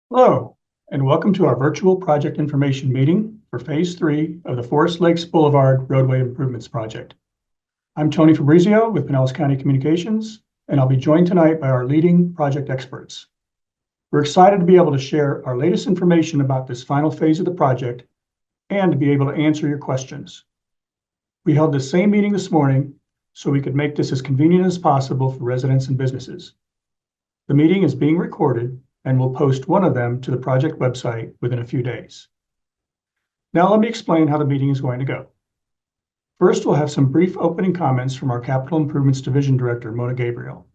Hello, and welcome to our virtual project information meeting for Phase 3 of the Forest Lakes Boulevard Roadway Improvements Project. I'm Tony Fabrizio with Pinellas County Communications, and I'll be joined tonight by our leading project experts. We're excited to be able to share our latest information about this final phase of the project and to be able to answer your questions. We held the same meeting this morning so we could make this as convenient as possible for residents and businesses. The meeting is being recorded and we'll post one of them to the project website within a few days. Now let me explain how the meeting is going to go. First, we'll have some brief opening comments from our Capital Improvements Division Director, Mona Gabriel.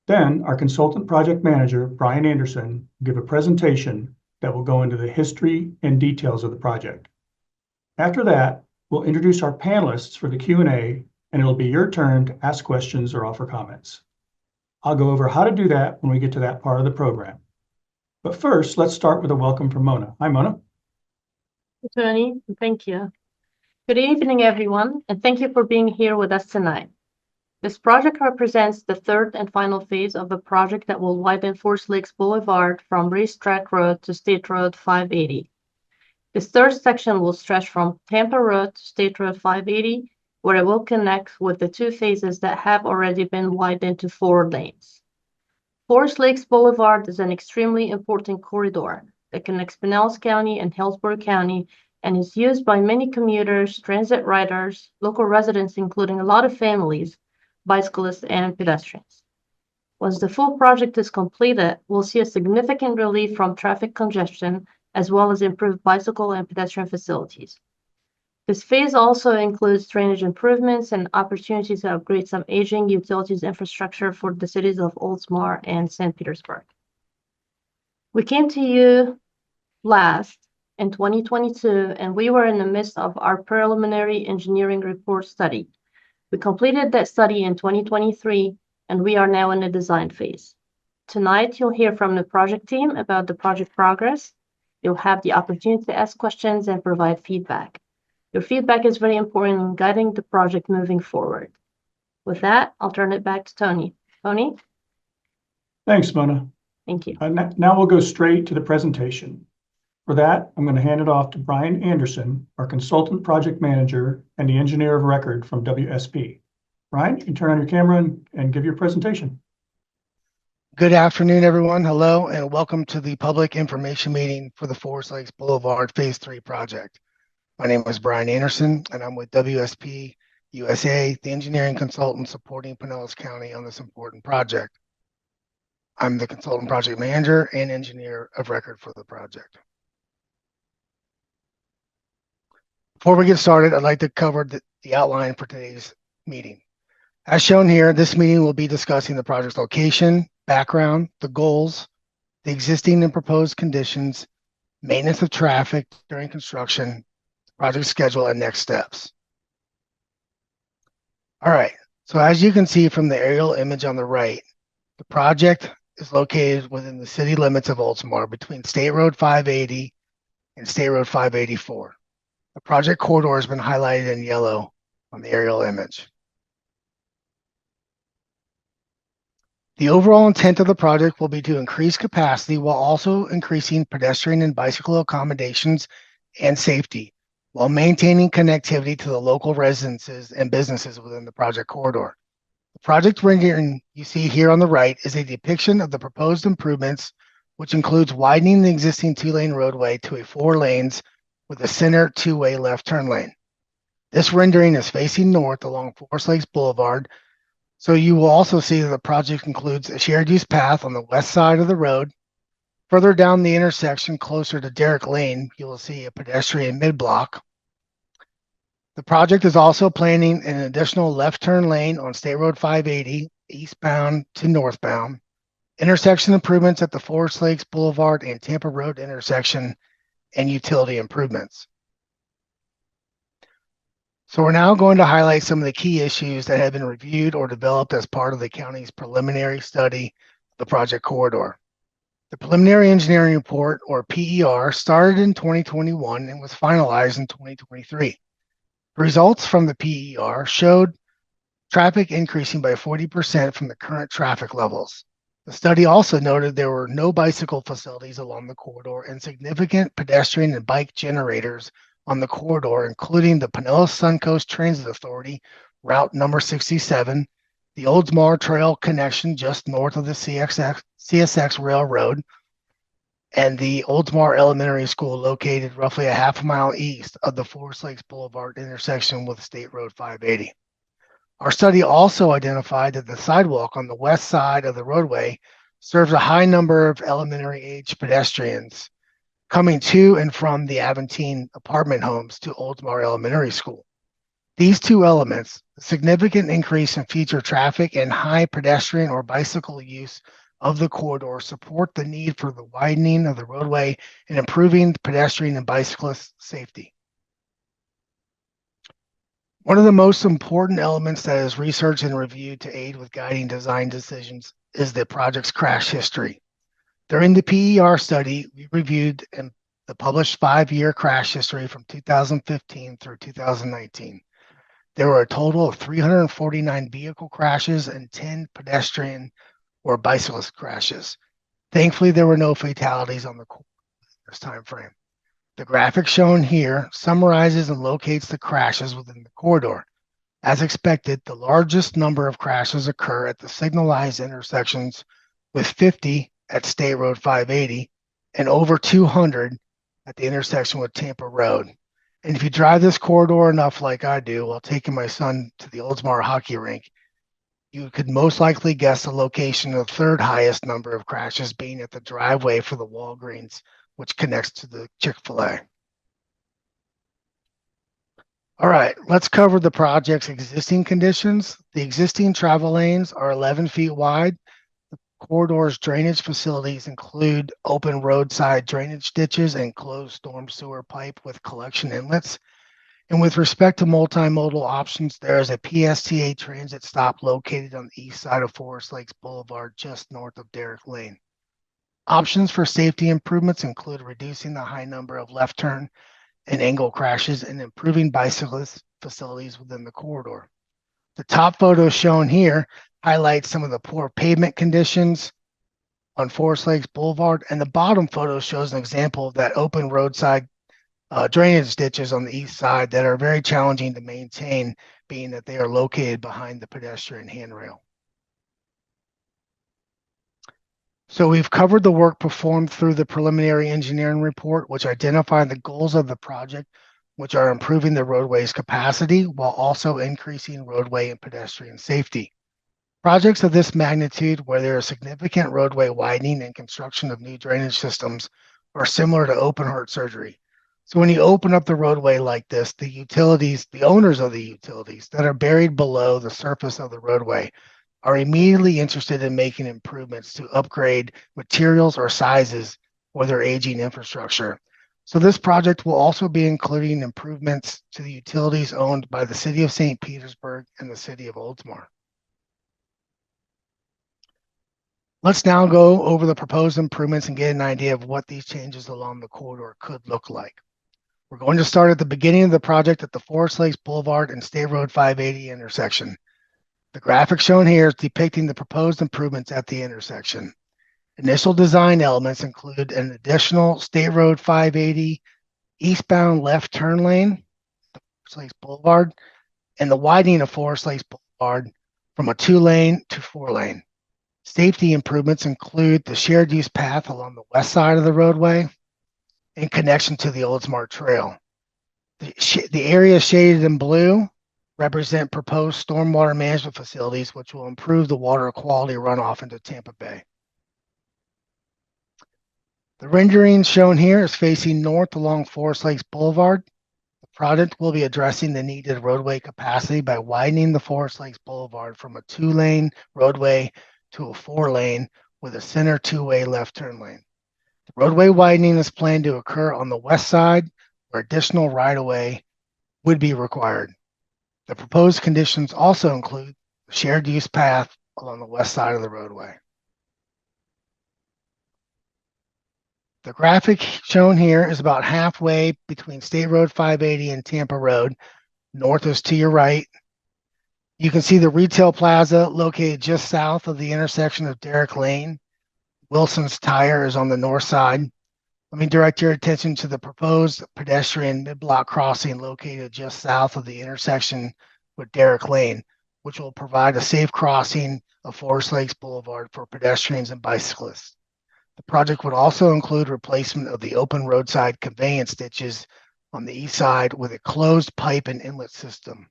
Then, our Consultant Project Manager, Brian Anderson, will give a presentation that will go into the history and details of the project. After that, we'll introduce our panelists for the Q&A, and it'll be your turn to ask questions or offer comments. I'll go over how to do that when we get to that part of the program. But first, let's start with a welcome from Mona. Hi, Mona. Tony, thank you. Good evening, everyone, and thank you for being here with us tonight. This project represents the third and final phase of the project that will widen Forest Lakes Boulevard from Racetrack Road to State Road 580. This third section will stretch from Tampa Road to State Road 580, where it will connect with the two phases that have already been widened to 4 lanes. Forest Lakes Boulevard is an extremely important corridor that connects Pinellas County and Hillsborough County and is used by many commuters, transit riders, local residents, including a lot of families, bicyclists, and pedestrians. Once the full project is completed, we'll see a significant relief from traffic congestion as well as improved bicycle and pedestrian facilities. This phase also includes drainage improvements and opportunities to upgrade some aging utilities infrastructure for the cities of Oldsmar and St. Petersburg. We came to you last in 2022, and we were in the midst of our preliminary engineering report study. We completed that study in 2023, and we are now in the design phase. Tonight, you'll hear from the project team about the project progress. You'll have the opportunity to ask questions and provide feedback. Your feedback is very important in guiding the project moving forward. With that, I'll turn it back to Tony. Tony? Thanks, Mona. Thank you. Now we'll go straight to the presentation. For that, I'm going to hand it off to Brian Anderson, our Consultant Project Manager and the Engineer of Record from WSP. Brian, you can turn on your camera and give your presentation. Good afternoon, everyone. Hello, and welcome to the public information meeting for the Forest Lakes Boulevard Phase 3 project. My name is Brian Anderson, and I'm with WSP USA, the engineering consultant supporting Pinellas County on this important project. I'm the Consultant Project Manager and Engineer of Record for the project. Before we get started, I'd like to cover the outline for today's meeting. As shown here, this meeting will be discussing the project's location, background, the goals, the existing and proposed conditions, maintenance of traffic during construction, project schedule, and next steps. All right, so as you can see from the aerial image on the right, the project is located within the city limits of Oldsmar between State Road 580 and State Road 584. The project corridor has been highlighted in yellow on the aerial image. The overall intent of the project will be to increase capacity while also increasing pedestrian and bicycle accommodations and safety, while maintaining connectivity to the local residences and businesses within the project corridor. The project rendering you see here on the right is a depiction of the proposed improvements, which includes widening the existing 2-lane roadway to a 4 lanes with a center 2-way left turn lane. This rendering is facing north along Forest Lakes Boulevard, so you will also see that the project includes a shared use path on the west side of the road. Further down the intersection, closer to Derrick Lane, you will see a pedestrian mid-block. The project is also planning an additional left turn lane on State Road 580, eastbound to northbound, intersection improvements at the Forest Lakes Boulevard and Tampa Road intersection, and utility improvements. So we're now going to highlight some of the key issues that have been reviewed or developed as part of the county's preliminary study of the project corridor. The preliminary engineering report, or PER, started in 2021 and was finalized in 2023. Results from the PER showed traffic increasing by 40% from the current traffic levels. The study also noted there were no bicycle facilities along the corridor and significant pedestrian and bike generators on the corridor, including the Pinellas Suncoast Transit Authority, route number 67, the Oldsmar Trail connection just north of the CSX Railroad, and the Oldsmar Elementary School located roughly a half mile east of the Forest Lakes Boulevard intersection with State Road 580. Our study also identified that the sidewalk on the west side of the roadway serves a high number of elementary age pedestrians coming to and from the Aventine apartment homes to Oldsmar Elementary School. These two elements, the significant increase in future traffic and high pedestrian or bicycle use of the corridor, support the need for the widening of the roadway and improving pedestrian and bicyclist safety. One of the most important elements that is researched and reviewed to aid with guiding design decisions is the project's crash history. During the PER study, we reviewed the published 5-year crash history from 2015 through 2019. There were a total of 349 vehicle crashes and 10 pedestrian or bicyclist crashes. Thankfully, there were no fatalities on the this time frame. The graphic shown here summarizes and locates the crashes within the corridor. As expected, the largest number of crashes occur at the signalized intersections, with 50 at State Road 580 and over 200 at the intersection with Tampa Road. And if you drive this corridor enough like I do while taking my son to the Oldsmar hockey rink, you could most likely guess the location of the third highest number of crashes being at the driveway for the Walgreens, which connects to the Chick-fil-A. All right, let's cover the project's existing conditions. The existing travel lanes are 11 feet wide. The corridor's drainage facilities include open roadside drainage ditches and closed storm sewer pipe with collection inlets. And with respect to multimodal options, there is a PSTA transit stop located on the east side of Forest Lakes Boulevard, just north of Derrick Lane. Options for safety improvements include reducing the high number of left turn and angle crashes and improving bicyclist facilities within the corridor. The top photo shown here highlights some of the poor pavement conditions on Forest Lakes Boulevard, and the bottom photo shows an example of that open roadside drainage ditches on the east side that are very challenging to maintain, being that they are located behind the pedestrian handrail. So we've covered the work performed through the preliminary engineering report, which identified the goals of the project, which are improving the roadway's capacity while also increasing roadway and pedestrian safety. Projects of this magnitude, where there is significant roadway widening and construction of new drainage systems, are similar to open heart surgery. So when you open up the roadway like this, the utilities, the owners of the utilities that are buried below the surface of the roadway are immediately interested in making improvements to upgrade materials or sizes for their aging infrastructure. So this project will also be including improvements to the utilities owned by the City of St. Petersburg and the City of Oldsmar. Let's now go over the proposed improvements and get an idea of what these changes along the corridor could look like. We're going to start at the beginning of the project at the Forest Lakes Boulevard and State Road 580 intersection. The graphic shown here is depicting the proposed improvements at the intersection. Initial design elements include an additional State Road 580 eastbound left turn lane, the Forest Lakes Boulevard, and the widening of Forest Lakes Boulevard from a 2-lane to 4-lane. Safety improvements include the shared use path along the west side of the roadway in connection to the Oldsmar Trail. The area shaded in blue represent proposed stormwater management facilities, which will improve the water quality runoff into Tampa Bay. The rendering shown here is facing north along Forest Lakes Boulevard. The project will be addressing the needed roadway capacity by widening the Forest Lakes Boulevard from a 2-lane roadway to a 4-lane with a center 2-way left turn lane. The roadway widening is planned to occur on the west side, where additional right-of-way would be required. The proposed conditions also include the shared use path along the west side of the roadway. The graphic shown here is about halfway between State Road 580 and Tampa Road. North is to your right. You can see the retail plaza located just south of the intersection of Derrick Lane. Wilson's Tire is on the north side. Let me direct your attention to the proposed pedestrian mid-block crossing located just south of the intersection with Derrick Lane, which will provide a safe crossing of Forest Lakes Boulevard for pedestrians and bicyclists. The project would also include replacement of the open roadside conveyance ditches on the east side with a closed pipe and inlet system.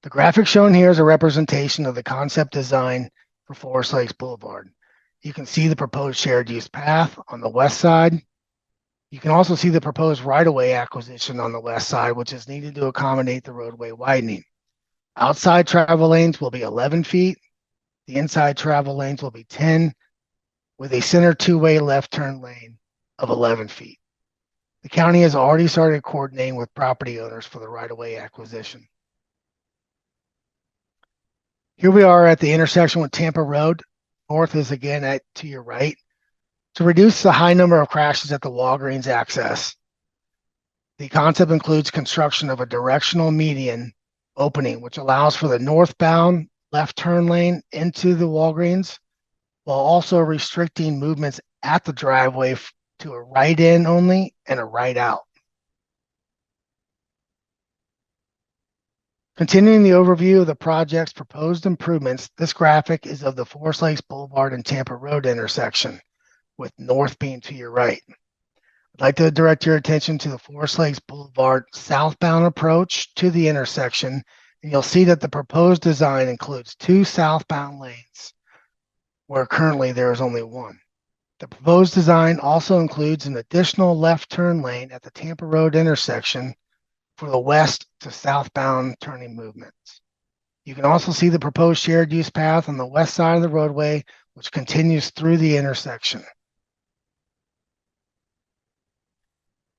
The graphic shown here is a representation of the concept design for Forest Lakes Boulevard. You can see the proposed shared use path on the west side. You can also see the proposed right-of-way acquisition on the west side, which is needed to accommodate the roadway widening. Outside travel lanes will be 11 feet. The inside travel lanes will be 10, with a center two-way left turn lane of 11 feet. The county has already started coordinating with property owners for the right-of-way acquisition. Here we are at the intersection with Tampa Road. North is again to your right. To reduce the high number of crashes at the Walgreens access, the concept includes construction of a directional median opening, which allows for the northbound left turn lane into the Walgreens, while also restricting movements at the driveway to a right in only and a right out. Continuing the overview of the project's proposed improvements, this graphic is of the Forest Lakes Boulevard and Tampa Road intersection, with north being to your right. I'd like to direct your attention to the Forest Lakes Boulevard southbound approach to the intersection, and you'll see that the proposed design includes 2 southbound lanes, where currently there is only 1. The proposed design also includes an additional left turn lane at the Tampa Road intersection for the west to southbound turning movements. You can also see the proposed shared use path on the west side of the roadway, which continues through the intersection.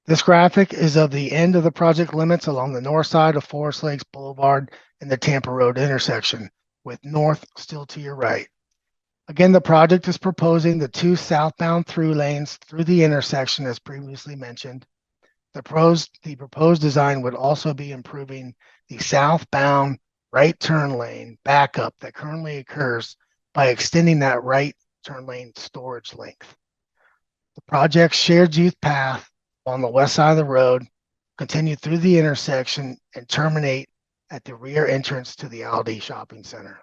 This graphic is of the end of the project limits along the north side of Forest Lakes Boulevard and the Tampa Road intersection, with north still to your right. Again, the project is proposing the 2 southbound through lanes through the intersection as previously mentioned. The proposed design would also be improving the southbound right turn lane backup that currently occurs by extending that right turn lane storage length. The project's shared use path on the west side of the road continue through the intersection and terminate at the rear entrance to the Aldi Shopping Center.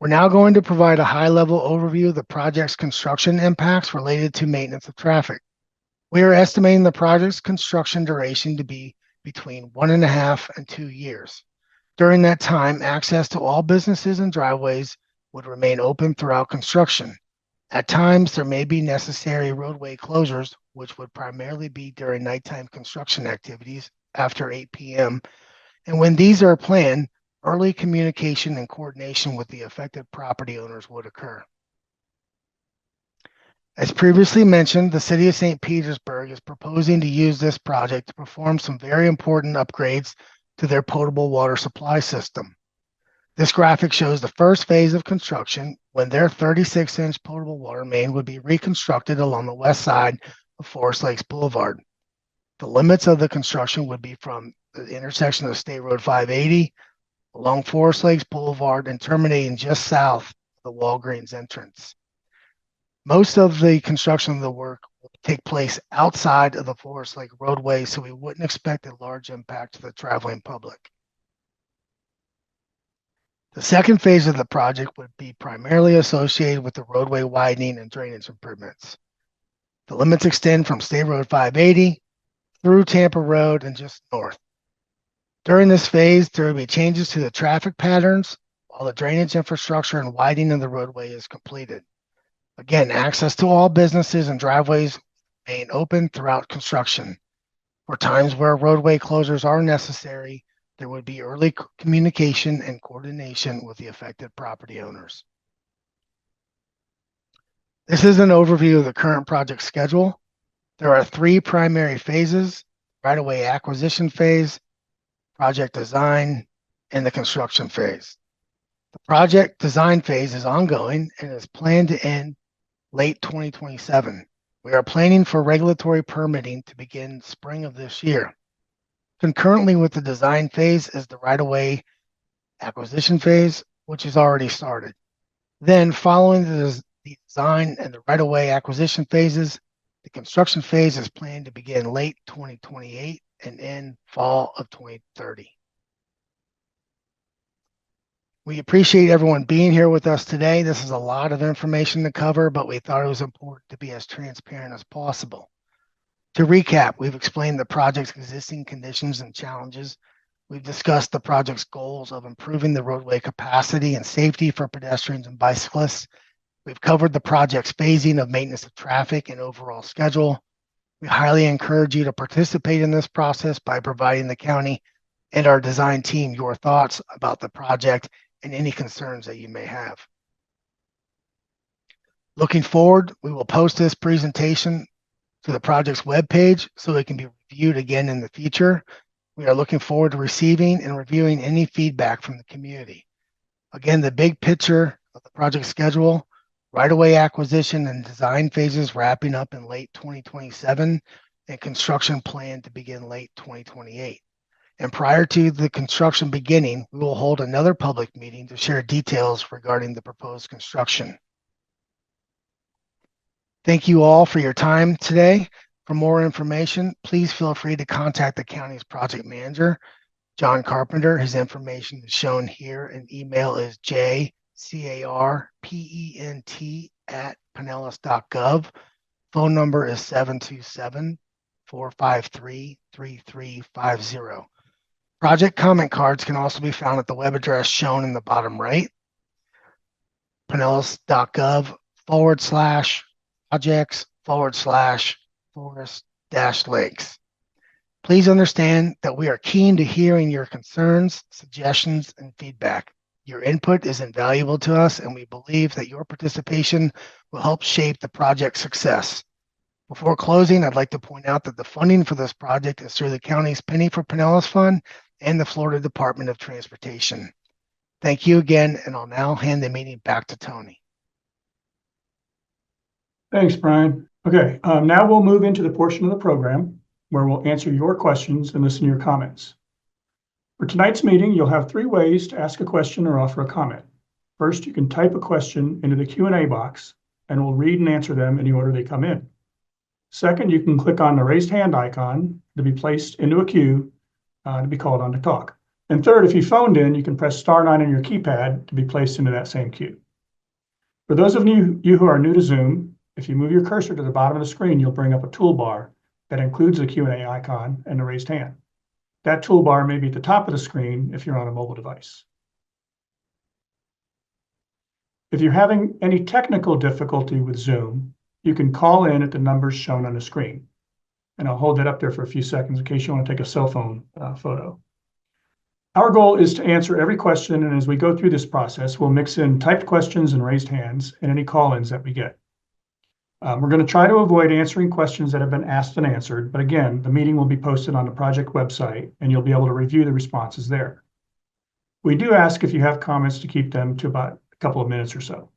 We're now going to provide a high-level overview of the project's construction impacts related to maintenance of traffic. We are estimating the project's construction duration to be between 1.5 and 2 years. During that time, access to all businesses and driveways would remain open throughout construction. At times, there may be necessary roadway closures, which would primarily be during nighttime construction activities after 8 p.m. And when these are planned, early communication and coordination with the affected property owners would occur. As previously mentioned, the City of St. Petersburg is proposing to use this project to perform some very important upgrades to their potable water supply system. This graphic shows the first phase of construction when their 36-inch potable water main would be reconstructed along the west side of Forest Lakes Boulevard. The limits of the construction would be from the intersection of State Road 580 along Forest Lakes Boulevard and terminating just south of the Walgreens entrance. Most of the construction of the work will take place outside of the Forest Lake roadway, so we wouldn't expect a large impact to the traveling public. The second phase of the project would be primarily associated with the roadway widening and drainage improvements. The limits extend from State Road 580 through Tampa Road and just north. During this phase, there will be changes to the traffic patterns while the drainage infrastructure and widening of the roadway is completed. Again, access to all businesses and driveways remain open throughout construction. For times where roadway closures are necessary, there would be early communication and coordination with the affected property owners. This is an overview of the current project schedule. There are 3 primary phases: right-of-way acquisition phase, project design, and the construction phase. The project design phase is ongoing and is planned to end late 2027. We are planning for regulatory permitting to begin spring of this year. Concurrently with the design phase is the right-of-way acquisition phase, which has already started. Then following the design and the right-of-way acquisition phases, the construction phase is planned to begin late 2028 and end fall of 2030. We appreciate everyone being here with us today. This is a lot of information to cover, but we thought it was important to be as transparent as possible. To recap, we've explained the project's existing conditions and challenges. We've discussed the project's goals of improving the roadway capacity and safety for pedestrians and bicyclists. We've covered the project's phasing of maintenance of traffic and overall schedule. We highly encourage you to participate in this process by providing the county and our design team your thoughts about the project and any concerns that you may have. Looking forward, we will post this presentation to the project's webpage so it can be reviewed again in the future. We are looking forward to receiving and reviewing any feedback from the community. Again, the big picture of the project schedule, right-of-way acquisition and design phases wrapping up in late 2027 and construction planned to begin late 2028. And prior to the construction beginning, we will hold another public meeting to share details regarding the proposed construction. Thank you all for your time today. For more information, please feel free to contact the county's project manager, John Carpenter. His information is shown here, and email is jcarpent@pinellas.gov. Phone number is 727-453-3350. Project comment cards can also be found at the web address shown in the bottom right, pinellas.gov/projects/forest-lakes. Please understand that we are keen to hearing your concerns, suggestions, and feedback. Your input is invaluable to us, and we believe that your participation will help shape the project's success. Before closing, I'd like to point out that the funding for this project is through the county's Penny for Pinellas Fund and the Florida Department of Transportation. Thank you again, and I'll now hand the meeting back to Tony. Thanks, Brian. Okay, now we'll move into the portion of the program where we'll answer your questions and listen to your comments. For tonight's meeting, you'll have 3 ways to ask a question or offer a comment. First, you can type a question into the Q&A box, and we'll read and answer them in the order they come in. Second, you can click on the raised hand icon to be placed into a queue to be called on to talk. And third, if you phoned in, you can press *9 on your keypad to be placed into that same queue. For those of you who are new to Zoom, if you move your cursor to the bottom of the screen, you'll bring up a toolbar that includes the Q&A icon and the raised hand. That toolbar may be at the top of the screen if you're on a mobile device. If you're having any technical difficulty with Zoom, you can call in at the numbers shown on the screen. And I'll hold that up there for a few seconds in case you want to take a cell phone photo. Our goal is to answer every question, and as we go through this process, we'll mix in typed questions and raised hands and any call-ins that we get. We're going to try to avoid answering questions that have been asked and answered, but again, the meeting will be posted on the project website, and you'll be able to review the responses there. We do ask if you have comments to keep them to about a couple of minutes or so.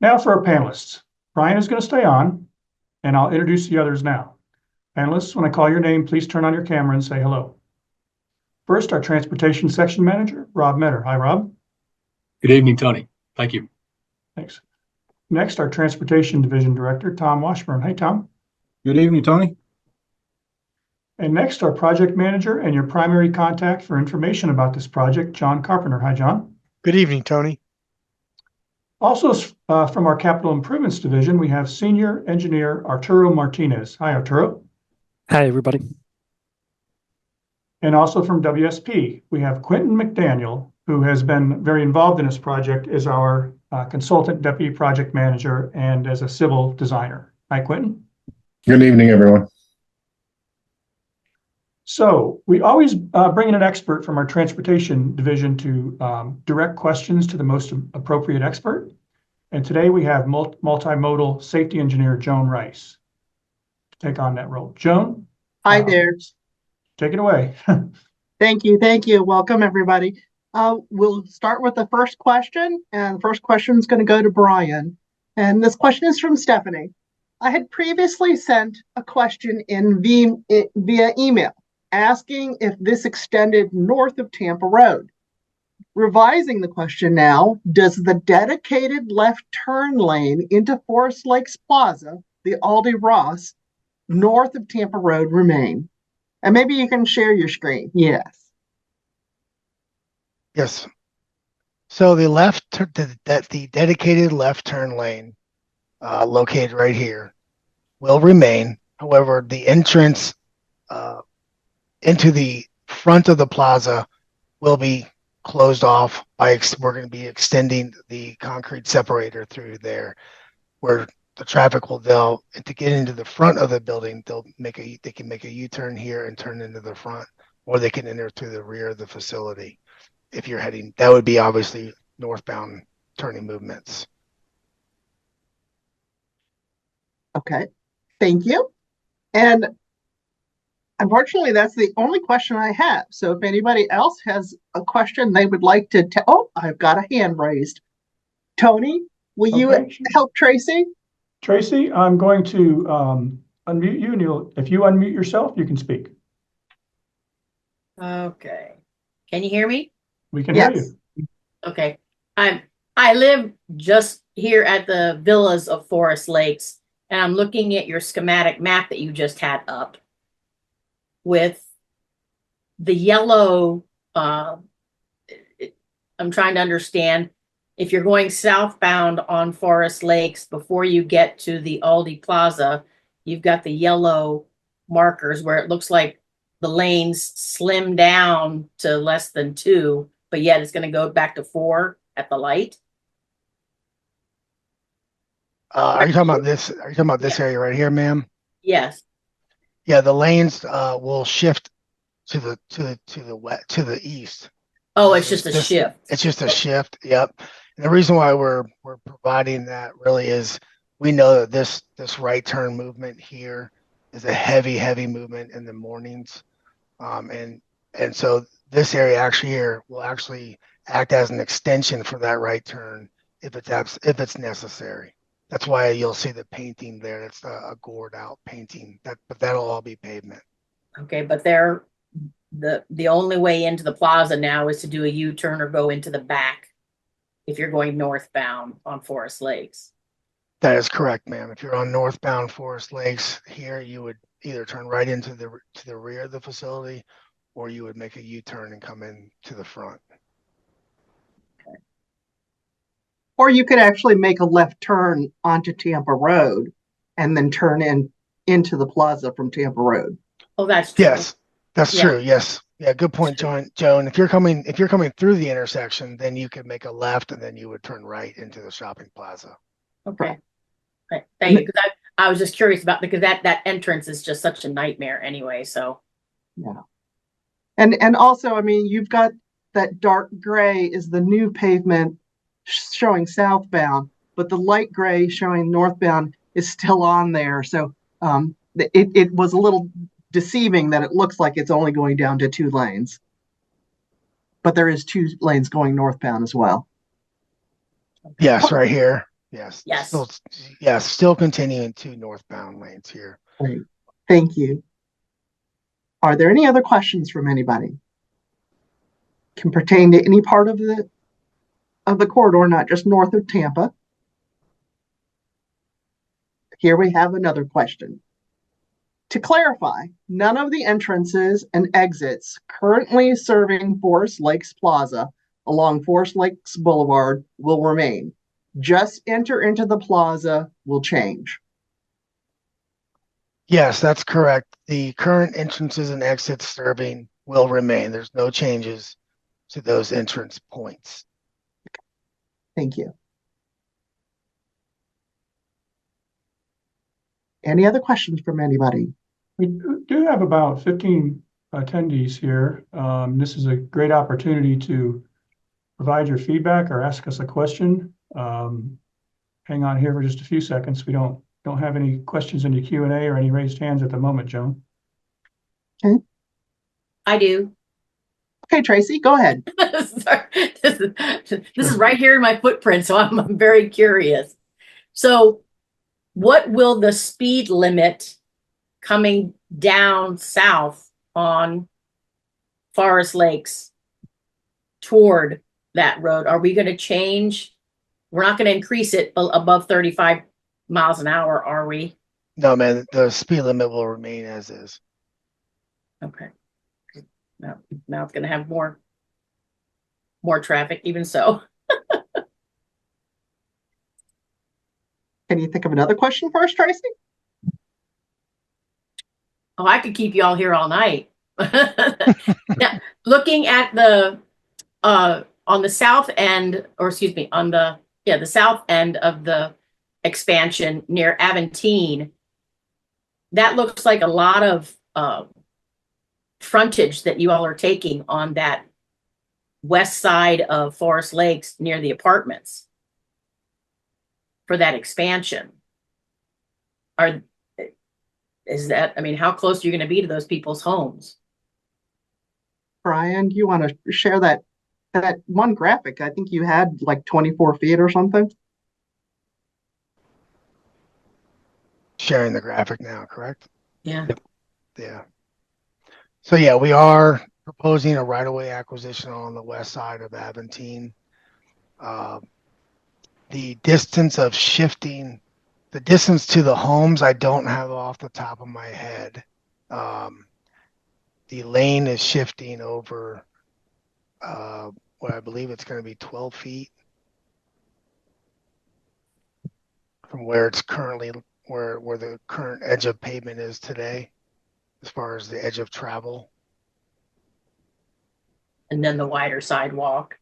Now for our panelists. Brian is going to stay on, and I'll introduce the others now. Panelists, when I call your name, please turn on your camera and say hello. First, our Transportation Section Manager, Rob Metter. Hi, Rob. Good evening, Tony. Thank you. Thanks. Next, our Transportation Division Director, Tom Washburn. Hi, Tom. Good evening, Tony. And next, our Project Manager and your primary contact for information about this project, John Carpenter. Hi, John. Good evening, Tony. Also from our Capital Improvements Division, we have Senior Engineer Arturo Martinez. Hi, Arturo. Hi, everybody. And also from WSP, we have Quentin McDaniel, who has been very involved in this project as our Consultant Deputy Project Manager and as a civil designer. Hi, Quentin. Good evening, everyone. So we always bring in an expert from our Transportation Division to direct questions to the most appropriate expert. And today we have multimodal safety engineer Joan Rice to take on that role. Joan? Hi there. Take it away. Thank you. Thank you. Welcome, everybody. We'll start with the first question. And the first question is going to go to Brian. And this question is from Stephanie. I had previously sent a question via email asking if this extended north of Tampa Road. Revising the question now, does the dedicated left turn lane into Forest Lakes Plaza, the Aldi Ross, north of Tampa Road remain? And maybe you can share your screen. Yes. Yes. So the dedicated left turn lane located right here will remain. However, the entrance into the front of the plaza will be closed off we're going to be extending the concrete separator through there where the traffic will to get into the front of the building, they can make a U-turn here and turn into the front, or they can enter through the rear of the facility. If you're heading, that would be obviously northbound turning movements. Okay. Thank you. And unfortunately, that's the only question I have. So if anybody else has a question they would like to oh, I've got a hand raised. Tony, will you help Tracy? Tracy, I'm going to unmute you, and if you unmute yourself, you can speak. Okay. Can you hear me? We can hear you. Okay. I live just here at the villas of Forest Lakes, and I'm looking at your schematic map that you just had up with the yellow. I'm trying to understand if you're going southbound on Forest Lakes before you get to the Aldi Plaza, you've got the yellow markers where it looks like the lanes slim down to less than 2, but yet it's going to go back to 4 at the light. Are you talking about this? Are you talking about this area right here, ma'am? Yes. Yeah, the lanes will shift to the east. Oh, it's just a shift. It's just a shift. Yep. And the reason why we're providing that really is we know that this right turn movement here is a heavy movement in the mornings, and so this area actually here will actually act as an extension for that right turn if it's necessary. That's why you'll see the painting there. It's a gored out painting. But that'll all be pavement. Okay, but the only way into the plaza now is to do a U-turn or go into the back if you're going northbound on Forest Lakes. That is correct, ma'am. If you're on northbound Forest Lakes here, you would either turn right into the rear of the facility, or you would make a U-turn and come in to the front. Okay. Or you could actually make a left turn onto Tampa Road and then turn into the plaza from Tampa Road. Oh, that's true. Yes, that's true. Yes. Yeah, good point, Joan. If you're coming through the intersection, then you could make a left and then you would turn right into the shopping plaza. Okay. Right. Thank you. Because I was just curious about, because that entrance is just such a nightmare anyway. So yeah. And also, I mean, you've got that dark gray is the new pavement showing southbound, but the light gray showing northbound is still on there. So it was a little deceiving that it looks like it's only going down to 2 lanes, but there is 2 lanes going northbound as well. Yes, right here. Yes. Yes. Still continuing 2 northbound lanes here. Great. Thank you. Are there any other questions from anybody? Can pertain to any part of the corridor, not just north of Tampa. Here we have another question. To clarify, none of the entrances and exits currently serving Forest Lakes Plaza along Forest Lakes Boulevard will remain. Just enter into the plaza will change. Yes, that's correct. The current entrances and exits serving will remain. There's no changes to those entrance points. Thank you. Any other questions from anybody? We do have about 15 attendees here. This is a great opportunity to provide your feedback or ask us a question. Hang on here for just a few seconds. We don't have any questions in the Q&A or any raised hands at the moment, Joan. Okay. I do. Okay, Tracy, go ahead. Sorry. This is right here in my footprint, so I'm very curious. So what will the speed limit coming down south on Forest Lakes toward that road? Are we going to change? We're not going to increase it above 35 miles an hour, are we? No, man, the speed limit will remain as is. Okay. Now it's going to have more traffic, even so. Can you think of another question for us, Tracy? Oh, I could keep y'all here all night. Now, looking at the on the south end, or excuse me, on the south end of the expansion near Aventine, that looks like a lot of frontage that you all are taking on that west side of Forest Lakes near the apartments for that expansion. Is that, I mean, how close are you going to be to those people's homes? Brian, do you want to share that one graphic? I think you had like 24 feet or something. Sharing the graphic now, correct? Yeah. Yeah. So yeah, we are proposing a right-of-way acquisition on the west side of Aventine. The distance of shifting, the distance to the homes, I don't have off the top of my head. The lane is shifting over what I believe it's going to be 12 feet from where it's currently, where the current edge of pavement is today, as far as the edge of travel. And then the wider sidewalk.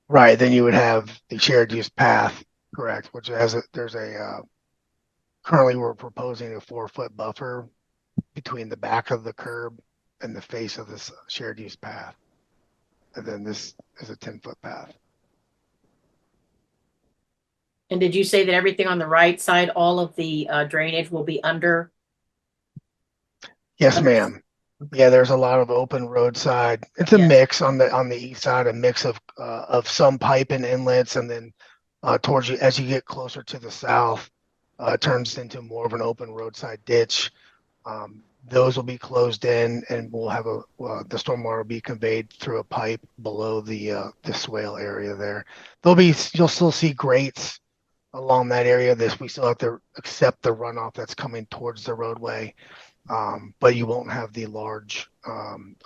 Right, then you would have the shared use path, correct, which has currently we're proposing a 4-foot buffer between the back of the curb and the face of this shared use path. And then this is a 10-foot path. And did you say that everything on the right side, all of the drainage will be under? Yes, ma'am. Yeah, there's a lot of open roadside. It's a mix on the east side, a mix of some pipe and inlets, and then towards you as you get closer to the south, it turns into more of an open roadside ditch. Those will be closed in, and we'll have the stormwater will be conveyed through a pipe below the swale area there. You'll still see grates along that area. We still have to accept the runoff that's coming towards the roadway. But you won't have the large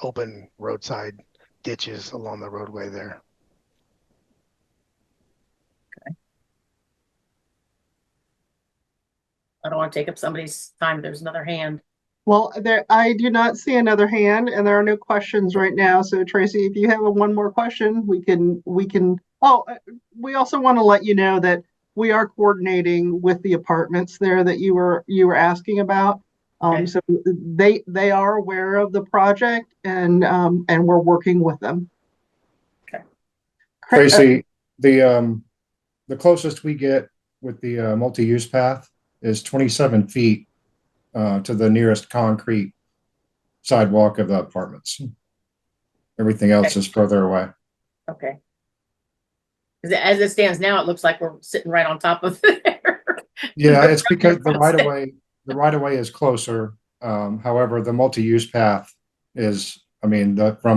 open roadside ditches along the roadway there. Okay. I don't want to take up somebody's time. There's another hand. Well, I do not see another hand, and there are no questions right now. So Tracy, if you have one more question, we can. Oh, we also want to let you know that we are coordinating with the apartments there that you were asking about. Okay. So they are aware of the project, and we're working with them. Okay. Tracy, the closest we get with the multi-use path is 27 feet to the nearest concrete sidewalk of the apartments. Everything else is further away. Okay. As it stands now, it looks like we're sitting right on top of there. Yeah, it's because the right of way is closer. However, the multi-use path is, from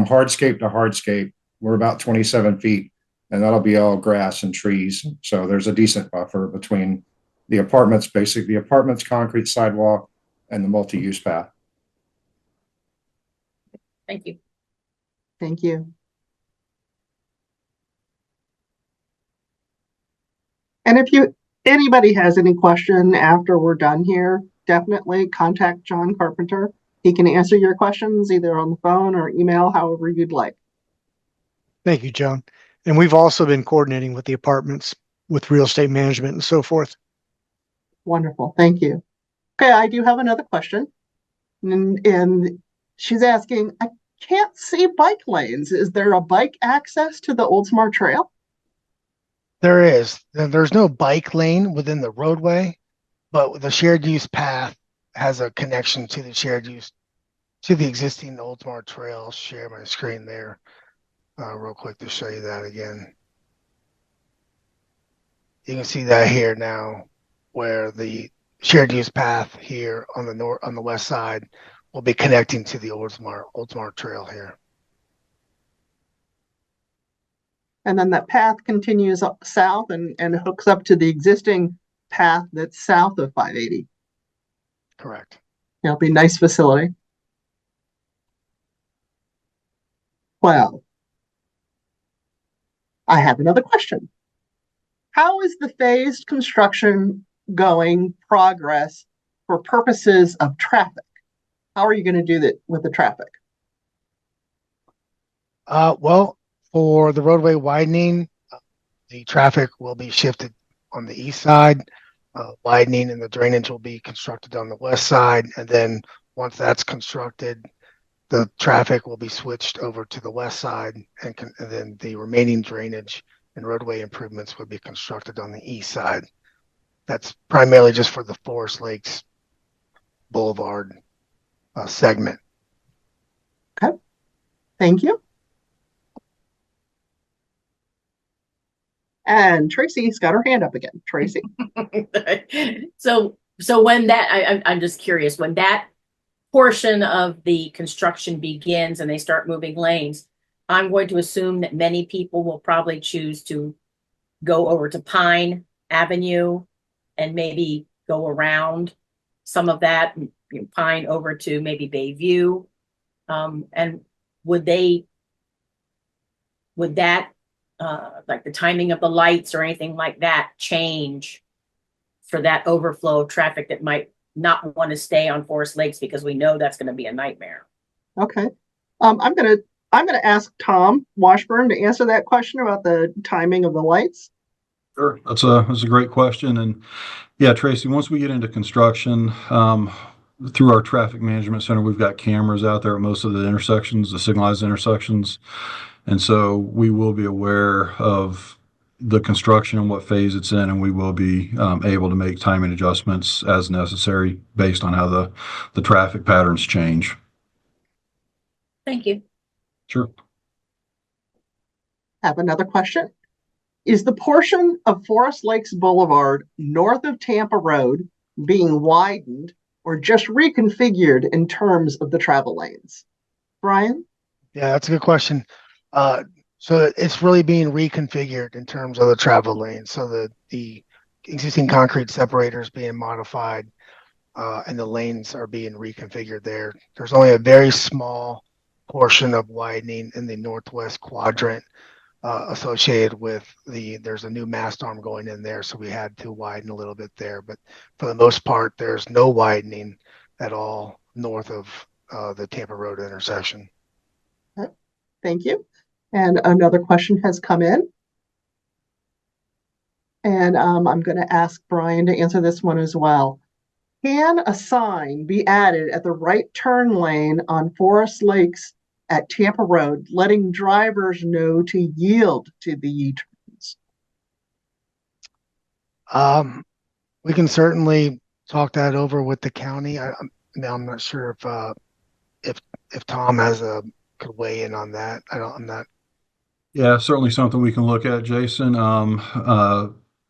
hardscape to hardscape, we're about 27 feet, and that'll be all grass and trees. So there's a decent buffer between the apartments, concrete sidewalk, and the multi-use path. Thank you. Thank you. And if anybody has any question after we're done here, definitely contact John Carpenter. He can answer your questions either on the phone or email, however you'd like. Thank you, Joan. And we've also been coordinating with the apartments with real estate management and so forth. Wonderful. Thank you. Okay, I do have another question. And she's asking, I can't see bike lanes. Is there a bike access to the Oldsmar Trail? There is. There's no bike lane within the roadway, but the shared use path has a connection to the existing Oldsmar Trail. I'll share my screen there real quick to show you that again. You can see that here now, where the shared use path here on the west side will be connecting to the Oldsmar Trail here. And then that path continues south and hooks up to the existing path that's south of 580. Correct. It'll be a nice facility. Well, I have another question. How is the phased construction going progress for purposes of traffic? How are you going to do that with the traffic? Well, for the roadway widening, the traffic will be shifted on the east side. Widening and the drainage will be constructed on the west side. And then once that's constructed, the traffic will be switched over to the west side, and then the remaining drainage and roadway improvements would be constructed on the east side. That's primarily just for the Forest Lakes Boulevard segment. Okay, thank you. And Tracy's got her hand up again. Tracy. So when that, I'm just curious, when that portion of the construction begins and they start moving lanes, I'm going to assume that many people will probably choose to go over to Pine Avenue and maybe go around some of that, Pine over to maybe Bayview. And would that, like the timing of the lights or anything like that, change for that overflow of traffic that might not want to stay on Forest Lakes, because we know that's going to be a nightmare? Okay. I'm gonna ask Tom Washburn to answer that question about the timing of the lights. Sure, that's a great question. And yeah, Tracy, once we get into construction, through our traffic management center, we've got cameras out there at most of the intersections, the signalized intersections. And so we will be aware of the construction and what phase it's in, and we will be able to make timing adjustments as necessary based on how the traffic patterns change. Thank you. Sure. Have another question. Is the portion of Forest Lakes Boulevard north of Tampa Road being widened or just reconfigured in terms of the travel lanes? Brian? Yeah, that's a good question. So it's really being reconfigured in terms of the travel lanes. So the existing concrete separators being modified, and the lanes are being reconfigured there. There's only a very small portion of widening in the northwest quadrant associated with there's a new mast arm going in there, so we had to widen a little bit there. But for the most part, there's no widening at all north of the Tampa Road intersection. Thank you. And another question has come in. And I'm going to ask Brian to answer this one as well. Can a sign be added at the right turn lane on Forest Lakes at Tampa Road, letting drivers know to yield to the U-turns? We can certainly talk that over with the county. I'm not sure if Tom could weigh in on that. I'm not. Yeah, certainly something we can look at, Jason.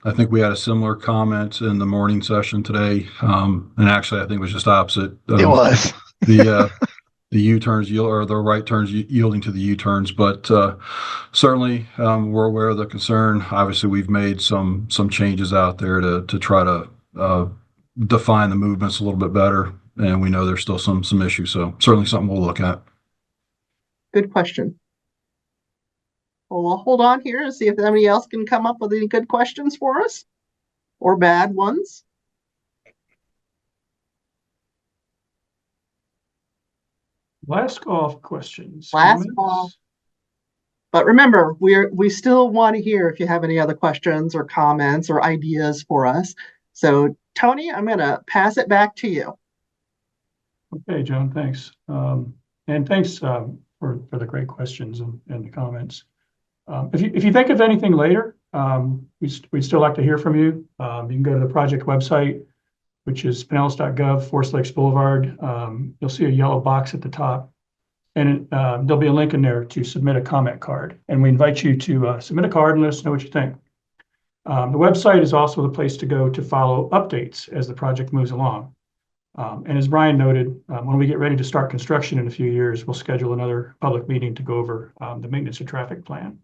I think we had a similar comment in the morning session today, and actually, I think it was just opposite. It was the U-turns or the right turns yielding to the U-turns, but certainly we're aware of the concern. Obviously, we've made some changes out there to try to define the movements a little bit better, and we know there's still some issues. So certainly something we'll look at. Good question. Well, we'll hold on here and see if anybody else can come up with any good questions for us or bad ones. Last call for questions. Last Comments? call. But remember, we still want to hear if you have any other questions or comments or ideas for us. So, Tony, I'm going to pass it back to you. Okay, Joan, thanks. And thanks for the great questions and the comments. If you think of anything later, we'd still like to hear from you. You can go to the project website, which is pinellas.gov, Forest Lakes Boulevard. You'll see a yellow box at the top, and there'll be a link in there to submit a comment card. And we invite you to submit a card and let us know what you think. The website is also the place to go to follow updates as the project moves along. And as Brian noted, when we get ready to start construction in a few years, we'll schedule another public meeting to go over the maintenance and traffic plan.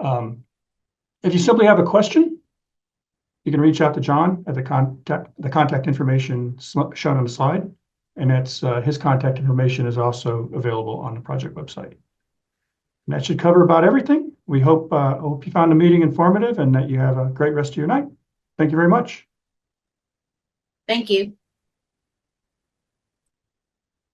If you simply have a question, you can reach out to John at the contact information shown on the slide. And that's his contact information is also available on the project website. And that should cover about everything. We hope you found the meeting informative and that you have a great rest of your night. Thank you very much. Thank you.